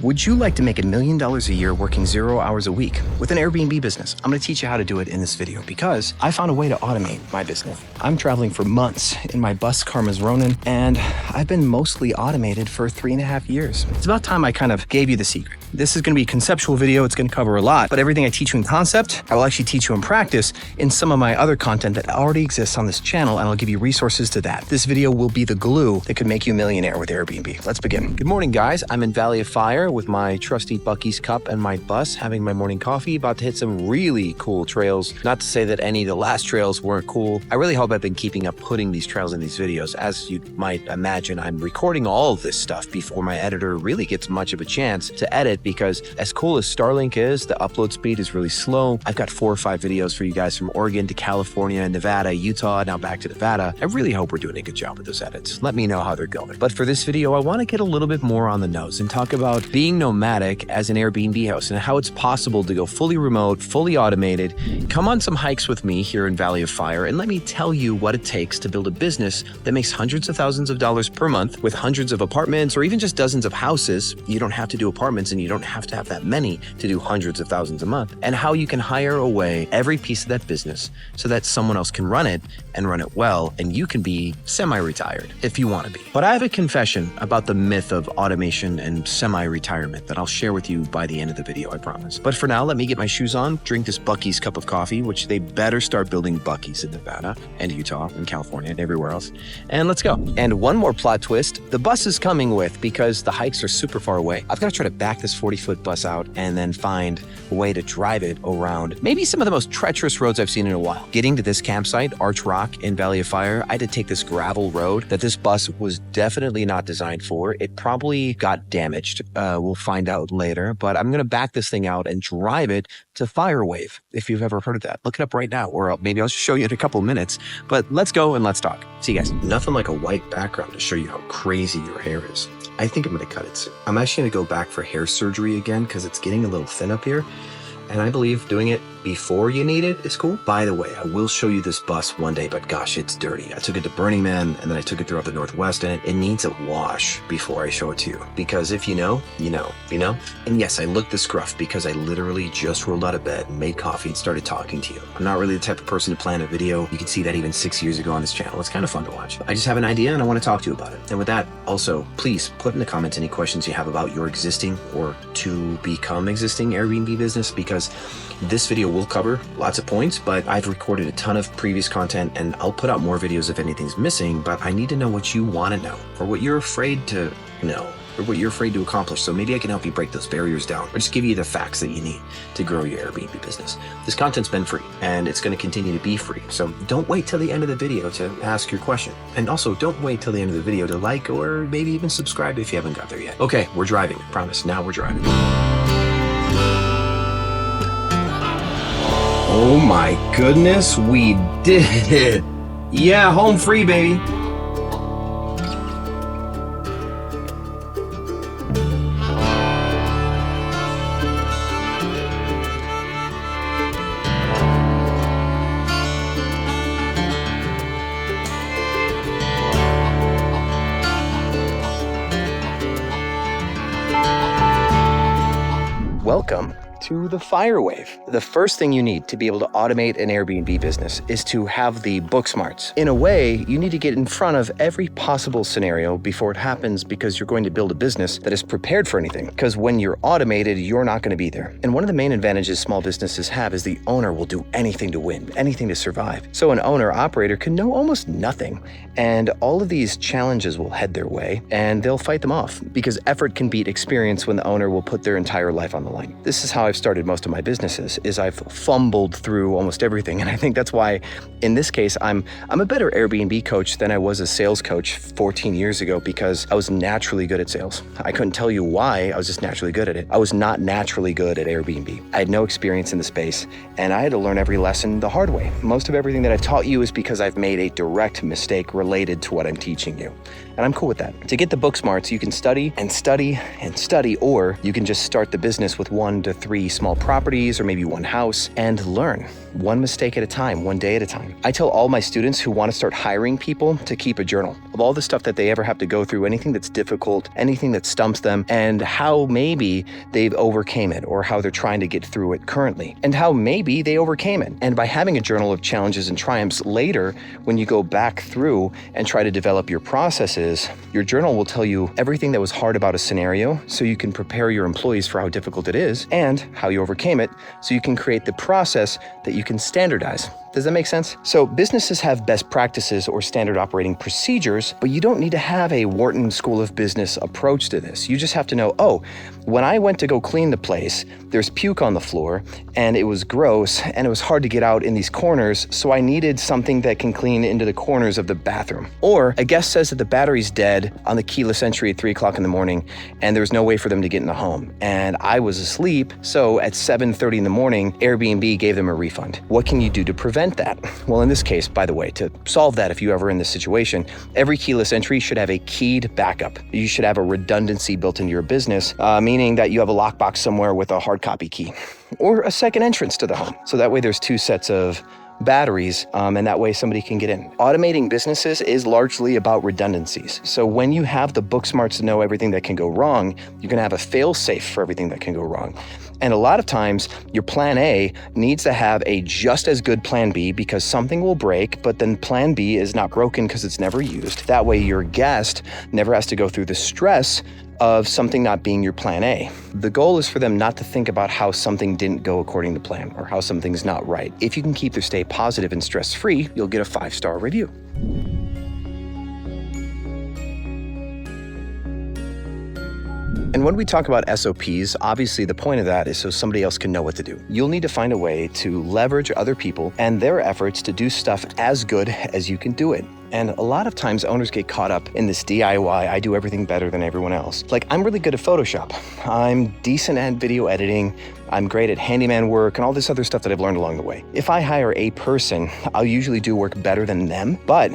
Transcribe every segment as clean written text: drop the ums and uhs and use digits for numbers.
Would you like to make $1 million a year working 0 hours a week with an Airbnb business? I'm going to teach you how to do it in this video because I found a way to automate my business. I'm traveling for months in my bus Karma's Ronin, and I've been mostly automated for 3.5 years. It's about time I kind of gave you the secret. This is going to be a conceptual video. It's going to cover a lot, but everything I teach you in concept, I will actually teach you in practice in some of my other content that already exists on this channel, and I'll give you resources to that. This video will be the glue that could make you a millionaire with Airbnb. Let's begin. Good morning, guys. I'm in Valley of Fire with my trusty Buc-ee's cup and my bus, having my morning coffee, about to hit some really cool trails. Not to say that any of the last trails weren't cool. I really hope I've been keeping up putting these trails in these videos. As you might imagine, I'm recording all of this stuff before my editor really gets much of a chance to edit, because as cool as Starlink is, the upload speed is really slow. I've got 4 or 5 videos for you guys from Oregon to California, Nevada, Utah, now back to Nevada. I really hope we're doing a good job with those edits. Let me know how they're going. But for this video, I want to get a little bit more on the nose and talk about being nomadic as an Airbnb host and how it's possible to go fully remote, fully automated. Come on some hikes with me here in Valley of Fire and let me tell you what it takes to build a business that makes hundreds of thousands of dollars per month with hundreds of apartments or even just dozens of houses. You don't have to do apartments and you don't have to have that many to do hundreds of thousands a month, and how you can hire away every piece of that business so that someone else can run it and run it well, and you can be semi-retired if you want to be. But I have a confession about the myth of automation and semi-retirement that I'll share with you by the end of the video, I promise. But for now, let me get my shoes on, drink this Buc-ee's cup of coffee, which they better start building Buc-ee's in Nevada and Utah and California and everywhere else, and let's go. And one more plot twist, the bus is coming with, because the hikes are super far away. I've got to try to back this 40-foot bus out and then find a way to drive it around maybe some of the most treacherous roads I've seen in a while. Getting to this campsite, Arch Rock in Valley of Fire, I had to take this gravel road that this bus was definitely not designed for. It probably got damaged. We'll find out later, but I'm going to back this thing out and drive it to Firewave, if you've ever heard of that. Look it up right now, or maybe I'll show you in a couple of minutes, but let's go and let's talk. See you guys. Nothing like a white background to show you how crazy your hair is. I think I'm going to cut it soon. I'm actually going to go back for hair surgery again because it's getting a little thin up here. And I believe doing it before you need it is cool. By the way, I will show you this bus one day, but gosh, it's dirty. I took it to Burning Man and then I took it throughout the Northwest, and it needs a wash before I show it to you. Because if you know, you know, you know? And yes, I look the scruff because I literally just rolled out of bed and made coffee and started talking to you. I'm not really the type of person to plan a video. You can see that even 6 years ago on this channel. It's kind of fun to watch. I just have an idea and I want to talk to you about it. And with that, also, please put in the comments any questions you have about your existing or to become existing Airbnb business, because this video will cover lots of points, but I've recorded a ton of previous content and I'll put out more videos if anything's missing, but I need to know what you want to know or what you're afraid to know or what you're afraid to accomplish. So maybe I can help you break those barriers down or just give you the facts that you need to grow your Airbnb business. This content's been free and it's going to continue to be free. So don't wait till the end of the video to ask your question. And also don't wait till the end of the video to like or maybe even subscribe if you haven't got there yet. Okay, we're driving. I promise. Now we're driving. Oh my goodness, we did it. Yeah, home free, baby. Welcome to the Firewave. The first thing you need to be able to automate an Airbnb business is to have the book smarts. In a way, you need to get in front of every possible scenario before it happens, because you're going to build a business that is prepared for anything. Because when you're automated, you're not going to be there. And one of the main advantages small businesses have is the owner will do anything to win, anything to survive. So an owner-operator can know almost nothing, and all of these challenges will head their way, and they'll fight them off, because effort can beat experience when the owner will put their entire life on the line. This is how I've started most of my businesses, is I've fumbled through almost everything. And I think that's why, in this case, I'm a better Airbnb coach than I was a sales coach 14 years ago, because I was naturally good at sales. I couldn't tell you why, I was just naturally good at it. I was not naturally good at Airbnb. I had no experience in the space, and I had to learn every lesson the hard way. Most of everything that I've taught you is because I've made a direct mistake related to what I'm teaching you. And I'm cool with that. To get the book smarts, you can study and study and study, or you can just start the business with 1 to 3 small properties or maybe 1 house and learn. one mistake at a time, one day at a time. I tell all my students who want to start hiring people to keep a journal of all the stuff that they ever have to go through, anything that's difficult, anything that stumps them, and how maybe they've overcame it or how they're trying to get through it currently, and how maybe they overcame it. And by having a journal of challenges and triumphs later, when you go back through and try to develop your processes, your journal will tell you everything that was hard about a scenario so you can prepare your employees for how difficult it is and how you overcame it so you can create the process that you can standardize. Does that make sense? So businesses have best practices or standard operating procedures, but you don't need to have a Wharton School of Business approach to this. You just have to know, oh, when I went to go clean the place, there's puke on the floor and it was gross and it was hard to get out in these corners, so I needed something that can clean into the corners of the bathroom. Or a guest says that the battery's dead on the keyless entry at 3 o'clock in the morning and there's no way for them to get in the home. And I was asleep, so at 7:30 in the morning, Airbnb gave them a refund. What can you do to prevent that? Well, in this case, by the way, to solve that, if you're ever in this situation, every keyless entry should have a keyed backup. You should have a redundancy built into your business, meaning that you have a lockbox somewhere with a hard copy key or a second entrance to the home. So that way there's 2 sets of batteries, and that way somebody can get in. Automating businesses is largely about redundancies. So when you have the book smarts to know everything that can go wrong, you're gonna have a fail safe for everything that can go wrong. And a lot of times, your plan A needs to have a just as good plan B because something will break, but then plan B is not broken because it's never used. That way your guest never has to go through the stress of something not being your plan A. The goal is for them not to think about how something didn't go according to plan or how something's not right. If you can keep their stay positive and stress-free, you'll get a 5-star review. And when we talk about SOPs, obviously the point of that is so somebody else can know what to do. You'll need to find a way to leverage other people and their efforts to do stuff as good as you can do it. And a lot of times owners get caught up in this DIY, I do everything better than everyone else. Like, I'm really good at Photoshop. I'm decent at video editing. I'm great at handyman work and all this other stuff that I've learned along the way. If I hire a person, I'll usually do work better than them. But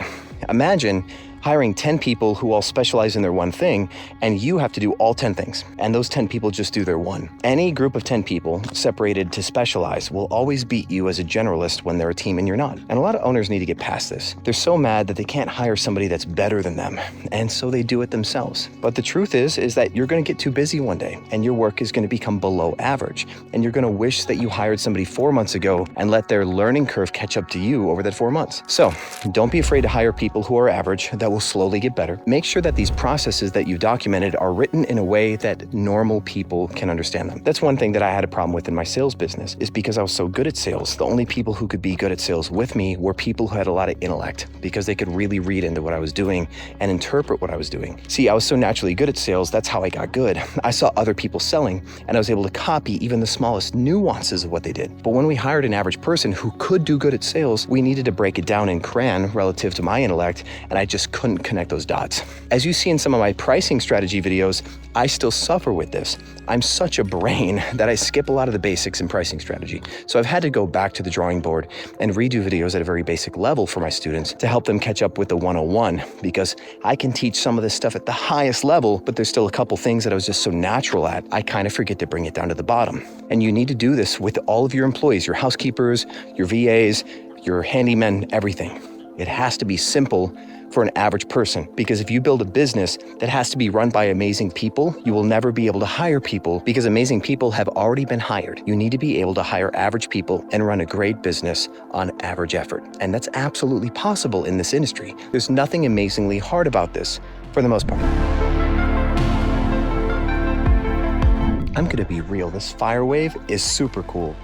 imagine hiring 10 people who all specialize in their one thing, and you have to do all 10 things, and those 10 people just do their one. Any group of 10 people separated to specialize will always beat you as a generalist when they're a team and you're not. And a lot of owners need to get past this. They're so mad that they can't hire somebody that's better than them, and so they do it themselves. But the truth is that you're gonna get too busy one day, and your work is gonna become below average, and you're gonna wish that you hired somebody 4 months ago and let their learning curve catch up to you over that 4 months. So don't be afraid to hire people who are average. That will slowly get better. Make sure that these processes that you documented are written in a way that normal people can understand them. That's one thing that I had a problem with in my sales business, is because I was so good at sales. The only people who could be good at sales with me were people who had a lot of intellect, because they could really read into what I was doing and interpret what I was doing. See, I was so naturally good at sales, that's how I got good. I saw other people selling, and I was able to copy even the smallest nuances of what they did. But when we hired an average person who could do good at sales, we needed to break it down in crayon relative to my intellect, and I just couldn't connect those dots. As you see in some of my pricing strategy videos, I still suffer with this. I'm such a brain that I skip a lot of the basics in pricing strategy. So I've had to go back to the drawing board and redo videos at a very basic level for my students to help them catch up with the 101, because I can teach some of this stuff at the highest level, but there's still a couple things that I was just so natural at, I kind of forget to bring it down to the bottom. And you need to do this with all of your employees, your housekeepers, your VAs, your handymen, everything. It has to be simple for an average person, because if you build a business that has to be run by amazing people, you will never be able to hire people, because amazing people have already been hired. You need to be able to hire average people and run a great business on average effort. And that's absolutely possible in this industry. There's nothing amazingly hard about this, for the most part. I'm gonna be real, this fire wave is super cool.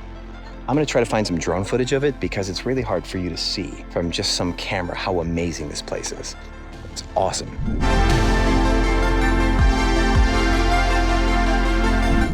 I'm gonna try to find some drone footage of it, because it's really hard for you to see from just some camera how amazing this place is. It's awesome.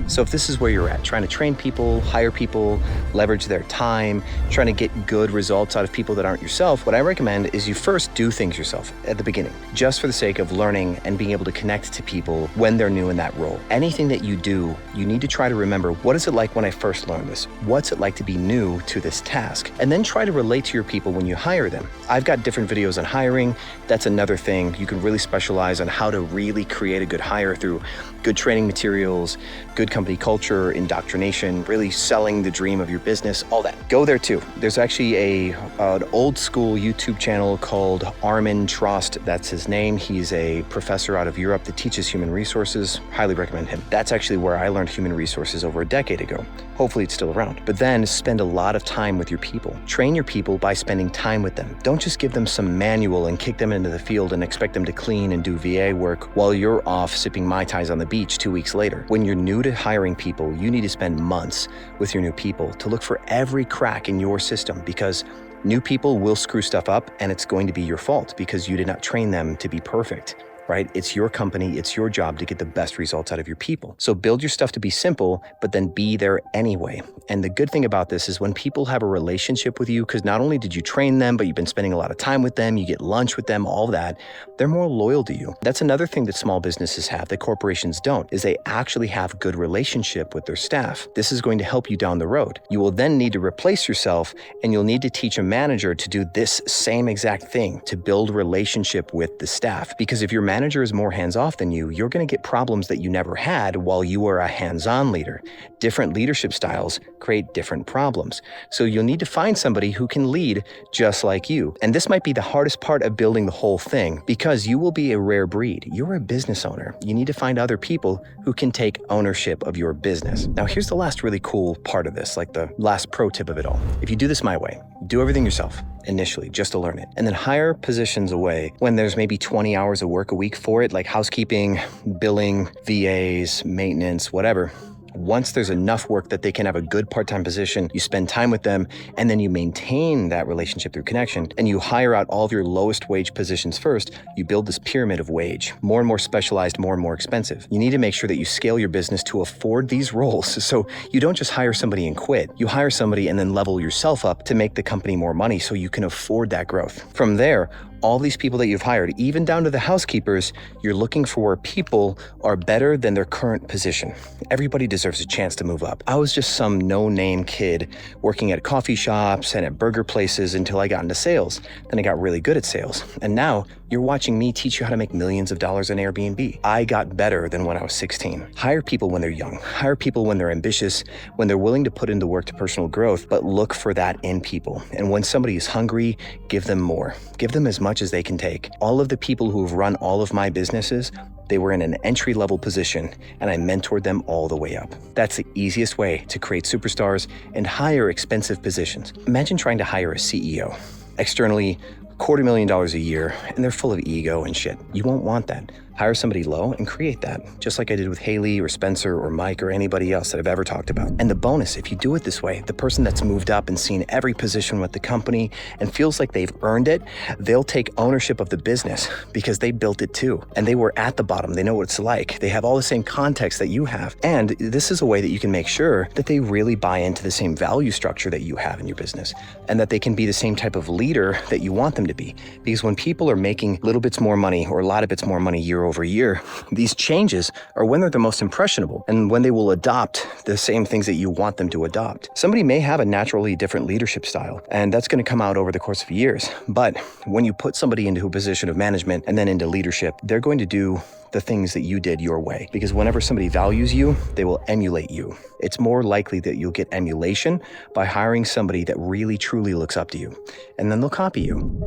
So if this is where you're at, trying to train people, hire people, leverage their time, trying to get good results out of people that aren't yourself, what I recommend is you first do things yourself at the beginning, just for the sake of learning and being able to connect to people when they're new in that role. Anything that you do, you need to try to remember, what is it like when I first learned this? What's it like to be new to this task? And then try to relate to your people when you hire them. I've got different videos on hiring. That's another thing. You can really specialize on how to really create a good hire through good training materials, good company company culture, indoctrination, really selling the dream of your business, all that. Go there too. There's actually an old school YouTube channel called Armin Trost. That's his name. He's a professor out of Europe that teaches human resources. Highly recommend him. That's actually where I learned human resources over a decade ago. Hopefully it's still around. But then spend a lot of time with your people. Train your people by spending time with them. Don't just give them some manual and kick them into the field and expect them to clean and do VA work while you're off sipping Mai Tais on the beach 2 weeks later. When you're new to hiring people, you need to spend months with your new people to look for every crack in your system, because new people will screw stuff up and it's going to be your fault because you did not train them to be perfect. Right? It's your company, it's your job to get the best results out of your people. So build your stuff to be simple, but then be there anyway. And the good thing about this is when people have a relationship with you, because not only did you train them, but you've been spending a lot of time with them, you get lunch with them, all that, they're more loyal to you. That's another thing that small businesses have that corporations don't, is they actually have good relationship with their staff. This is going to help you down the road. You will then need to replace yourself, and you'll need to teach a manager to do this same exact thing, to build relationship with the staff. Because if your manager is more hands-off than you, you're going to get problems that you never had while you were a hands-on leader. Different leadership styles create different problems. So you'll need to find somebody who can lead just like you. And this might be the hardest part of building the whole thing, because you will be a rare breed. You're a business owner. You need to find other people who can take ownership of your business. Now, here's the last really cool part of this, like the last pro tip of it all. If you do this my way, do everything yourself initially just to learn it, and then hire positions away when there's maybe 20 hours of work a week for it, like housekeeping, billing, VAs, maintenance, whatever. Once there's enough work that they can have a good part-time position, you spend time with them, and then you maintain that relationship through connection, and you hire out all of your lowest wage positions first. You build this pyramid of wage, more and more specialized, more and more expensive. You need to make sure that you scale your business to afford these roles. So you don't just hire somebody and quit. You hire somebody and then level yourself up to make the company more money so you can afford that growth. From there, all these people that you've hired, even down to the housekeepers, you're looking for where people are better than their current position. Everybody deserves a chance to move up. I was just some no-name kid working at coffee shops and at burger places until I got into sales. Then I got really good at sales. And now you're watching me teach you how to make millions of dollars on Airbnb. I got better than when I was 16. Hire people when they're young. Hire people when they're ambitious, when they're willing to put in the work to personal growth, but look for that in people. And when somebody is hungry, give them more. Give them as much as they can take. All of the people who have run all of my businesses, they were in an entry-level position, and I mentored them all the way up. That's the easiest way to create superstars and hire expensive positions. Imagine trying to hire a CEO. Externally, $250,000 a year, and they're full of ego and shit. You won't want that. Hire somebody low and create that, just like I did with Haley or Spencer or Mike or anybody else that I've ever talked about. And the bonus, if you do it this way, the person that's moved up and seen every position with the company and feels like they've earned it, they'll take ownership of the business because they built it too. And they were at the bottom. They know what it's like. They have all the same context that you have. And this is a way that you can make sure that they really buy into the same value structure that you have in your business, and that they can be the same type of leader that you want them to be. Because when people are making little bits more money or a lot of bits more money year over year, these changes are when they're the most impressionable and when they will adopt the same things that you want them to adopt. Somebody may have a naturally different leadership style, and that's going to come out over the course of years. But when you put somebody into a position of management and then into leadership, they're going to do the things that you did your way. Because whenever somebody values you, they will emulate you. It's more likely that you'll get emulation by hiring somebody that really truly looks up to you, and then they'll copy you.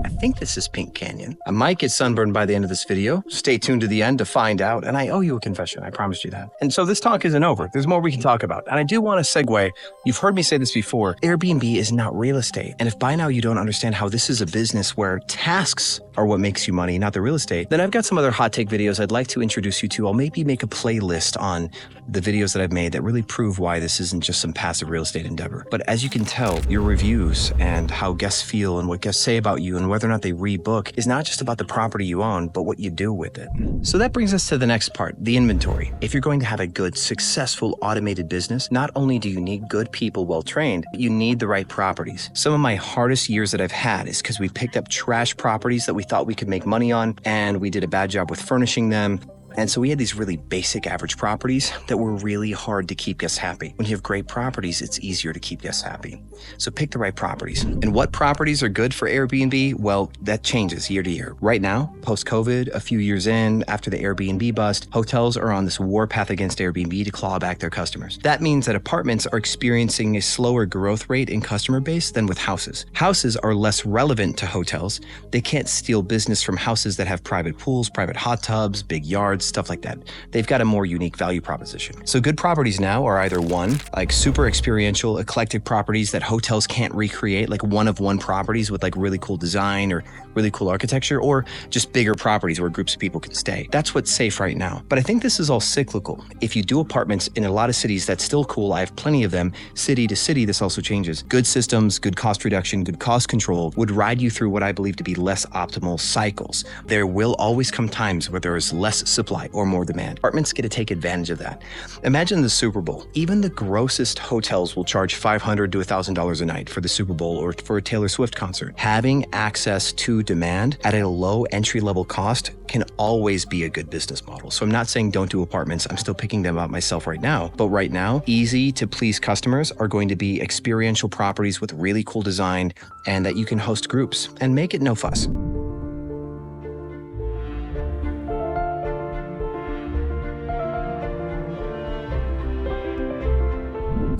I think this is Pink Canyon. I might get sunburned by the end of this video. Stay tuned to the end to find out, and I owe you a confession. I promised you that. And so this talk isn't over. There's more we can talk about. And I do want to segue. You've heard me say this before. Airbnb is not real estate. And if by now you don't understand how this is a business where tasks are what makes you money, not the real estate, then I've got some other hot take videos I'd like to introduce you to. I'll maybe make a playlist on the videos that I've made that really prove why this isn't just some passive real estate endeavor. But as you can tell, your reviews and how guests feel and what guests say about you and whether or not they rebook is not just about the property you own, but what you do with it. So that brings us to the next part, the inventory. If you're going to have a good, successful, automated business, not only do you need good people well-trained, but you need the right properties. Some of my hardest years that I've had is because we picked up trash properties that we thought we could make money on, and we did a bad job with furnishing them. And so we had these really basic average properties that were really hard to keep guests happy. When you have great properties, it's easier to keep guests happy. So pick the right properties. And what properties are good for Airbnb? Well, that changes year to year. Right now, post-COVID, a few years in, after the Airbnb bust, hotels are on this warpath against Airbnb to claw back their customers. That means that apartments are experiencing a slower growth rate in customer base than with houses. Houses are less relevant to hotels. They can't steal business from houses that have private pools, private hot tubs, big yards, stuff like that. They've got a more unique value proposition. So good properties now are either one, like super experiential, eclectic properties that hotels can't recreate, like one-of-one properties with like really cool design or really cool architecture, or just bigger properties where groups of people can stay. That's what's safe right now. But I think this is all cyclical. If you do apartments in a lot of cities, that's still cool. I have plenty of them. City to city, this also changes. Good systems, good cost reduction, good cost control would ride you through what I believe to be less optimal cycles. There will always come times where there is less supply or more demand. Apartments get to take advantage of that. Imagine the Super Bowl. Even the grossest hotels will charge $500 to $1,000 a night for the Super Bowl or for a Taylor Swift concert. Having access to demand at a low entry-level cost can always be a good business model. So I'm not saying don't do apartments. I'm still picking them out myself right now. But right now, easy to please customers are going to be experiential properties with really cool design and that you can host groups and make it no fuss.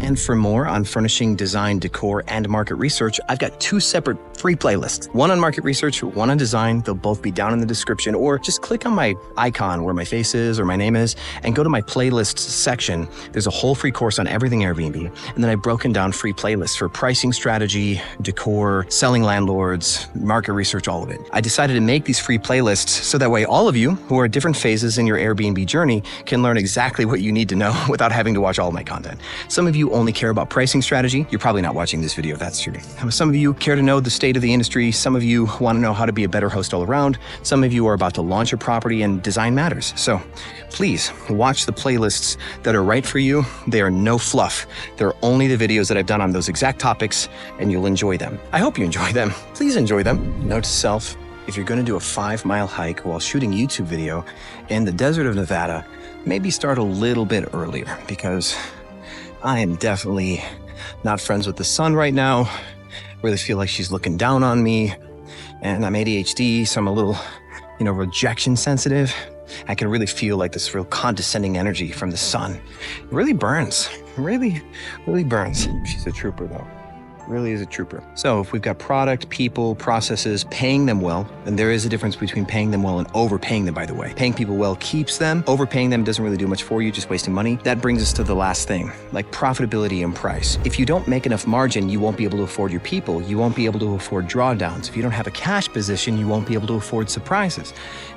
And for more on furnishing, design, decor, and market research, I've got two separate free playlists. One on market research, one on design. They'll both be down in the description, or just click on my icon where my face is or my name is and go to my playlists section. There's a whole free course on everything Airbnb. And then I've broken down free playlists for pricing strategy, decor, selling landlords, market research, all of it. I decided to make these free playlists so that way all of you who are at different phases in your Airbnb journey can learn exactly what you need to know without having to watch all of my content. Some of you only care about pricing strategy. You're probably not watching this video if that's true. Some of you care to know the state of the industry. Some of you want to know how to be a better host all around. Some of you are about to launch a property and design matters. So please watch the playlists that are right for you. They are no fluff. They're only the videos that I've done on those exact topics, and you'll enjoy them. I hope you enjoy them. Please enjoy them. Note to self, if you're going to do a 5-mile hike while shooting YouTube video in the desert of Nevada, maybe start a little bit earlier, because I am definitely not friends with the sun right now. Really feel like she's looking down on me, and I'm ADHD, so I'm a little, rejection sensitive. I can really feel like this real condescending energy from the sun. It really burns, really burns. She's a trooper though. Really is a trooper. So if we've got product, people, processes, paying them well, and there is a difference between paying them well and overpaying them, by the way. Paying people well keeps them. Overpaying them doesn't really do much for you, just wasting money. That brings us to the last thing, like profitability and price. If you don't make enough margin, you won't be able to afford your people. You won't be able to afford drawdowns. If you don't have a cash position, you won't be able to afford surprises.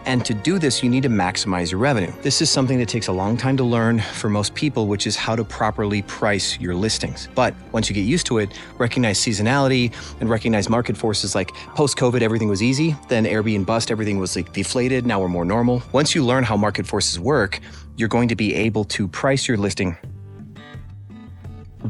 And to do this, you need to maximize your revenue. This is something that takes a long time to learn for most people, which is how to properly price your listings. But once you get used to it, recognize seasonality and recognize market forces like post-COVID, everything was easy. Then Airbnb bust, everything was like deflated. Now we're more normal. Once you learn how market forces work, you're going to be able to price your listing.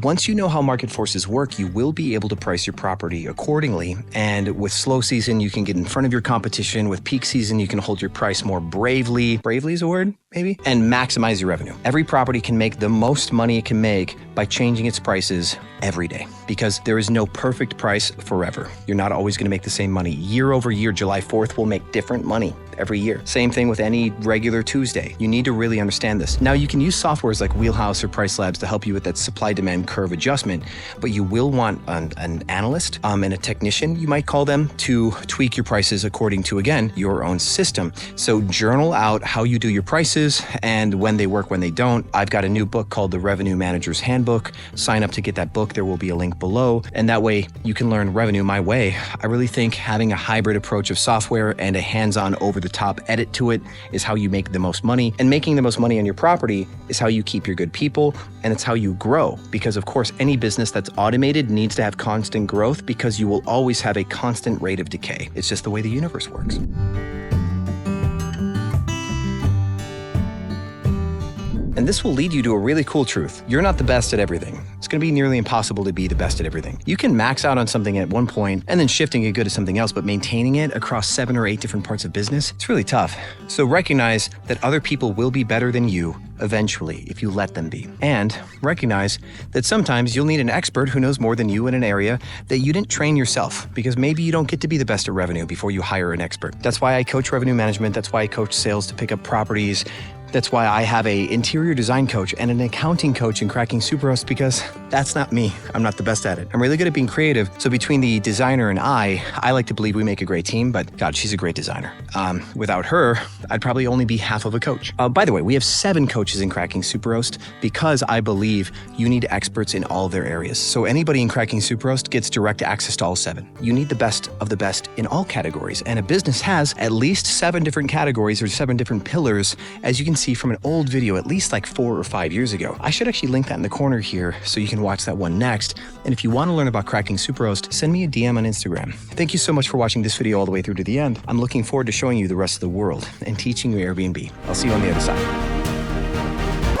Once you know how market forces work, you will be able to price your property accordingly. And with slow season, you can get in front of your competition. With peak season, you can hold your price more bravely. Bravely is a word, maybe? And maximize your revenue. Every property can make the most money it can make by changing its prices every day, because there is no perfect price forever. You're not always going to make the same money. Year over year, July 4th will make different money every year. Same thing with any regular Tuesday. You need to really understand this. Now, you can use softwares like Wheelhouse or Price Labs to help you with that supply-demand curve adjustment, but you will want an analyst and a technician, you might call them, to tweak your prices according to, again, your own system. So journal out how you do your prices and when they work, when they don't. I've got a new book called The Revenue Manager's Handbook. Sign up to get that book. There will be a link below. And that way you can learn revenue my way. I really think having a hybrid approach of software and a hands-on over-the-top edit to it is how you make the most money. And making the most money on your property is how you keep your good people, and it's how you grow. Because of course, any business that's automated needs to have constant growth, because you will always have a constant rate of decay. It's just the way the universe works. And this will lead you to a really cool truth. You're not the best at everything. It's going to be nearly impossible to be the best at everything. You can max out on something at one point and then shifting it good to something else, but maintaining it across 7 or 8 different parts of business, it's really tough. So recognize that other people will be better than you eventually if you let them be. And recognize that sometimes you'll need an expert who knows more than you in an area that you didn't train yourself, because maybe you don't get to be the best at revenue before you hire an expert. That's why I coach revenue management. That's why I coach sales to pick up properties. That's why I have an interior design coach and an accounting coach in Cracking Superhost, because that's not me. I'm not the best at it. I'm really good at being creative. So between the designer and I like to believe we make a great team, but God, she's a great designer. Without her, I'd probably only be half of a coach. By the way, we have 7 coaches in Cracking Superhost because I believe you need experts in all their areas. So anybody in Cracking Superhost gets direct access to all 7. You need the best of the best in all categories. And a business has at least 7 different categories or 7 different pillars, as you can see from an old video at least like 4 or 5 years ago. I should actually link that in the corner here so you can watch that one next. And if you want to learn about Cracking Superhost, send me a DM on Instagram. Thank you so much for watching this video all the way through to the end. I'm looking forward to showing you the rest of the world and teaching you Airbnb. I'll see you on the other side.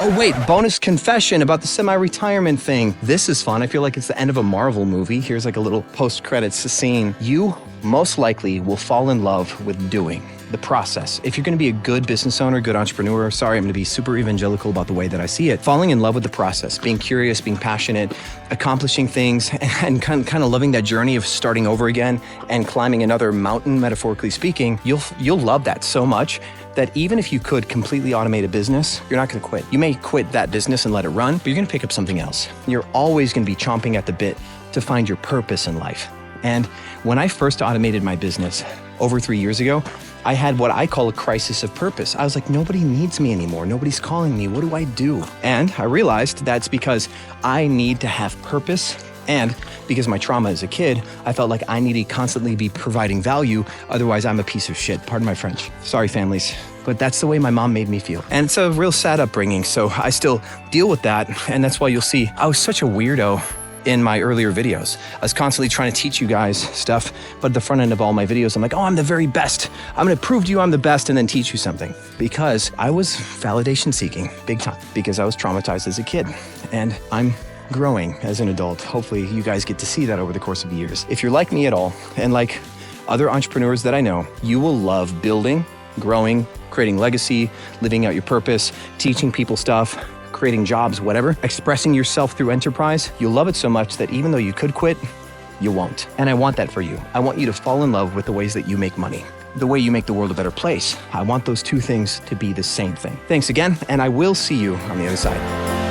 Oh wait, bonus confession about the semi-retirement thing. This is fun. I feel like it's the end of a Marvel movie. Here's like a little post-credits scene. You most likely will fall in love with doing. The process. If you're going to be a good business owner, good entrepreneur, sorry, I'm going to be super evangelical about the way that I see it. Falling in love with the process, being curious, being passionate, accomplishing things, and kind of loving that journey of starting over again and climbing another mountain, metaphorically speaking, you'll love that so much that even if you could completely automate a business, you're not going to quit. You may quit that business and let it run, but you're going to pick up something else. You're always going to be chomping at the bit to find your purpose in life. And when I first automated my business over 3 years ago, I had what I call a crisis of purpose. I was like, nobody needs me anymore. Nobody's calling me. What do I do? And I realized that's because I need to have purpose. And because of my trauma as a kid, I felt like I needed to constantly be providing value. Otherwise, I'm a piece of shit. Pardon my French. Sorry, families. But that's the way my mom made me feel. And it's a real sad upbringing. So I still deal with that. And that's why you'll see I was such a weirdo in my earlier videos. I was constantly trying to teach you guys stuff, but at the front end of all my videos, I'm like, oh, I'm the very best. I'm gonna prove to you I'm the best and then teach you something. Because I was validation seeking big time, because I was traumatized as a kid. And I'm growing as an adult. Hopefully you guys get to see that over the course of the years. If you're like me at all, and like other entrepreneurs that I know, you will love building, growing, creating legacy, living out your purpose, teaching people stuff, creating jobs, whatever, expressing yourself through enterprise. You'll love it so much that even though you could quit, you won't. And I want that for you. I want you to fall in love with the ways that you make money, the way you make the world a better place. I want those 2 things to be the same thing. Thanks again, and I will see you on the other side.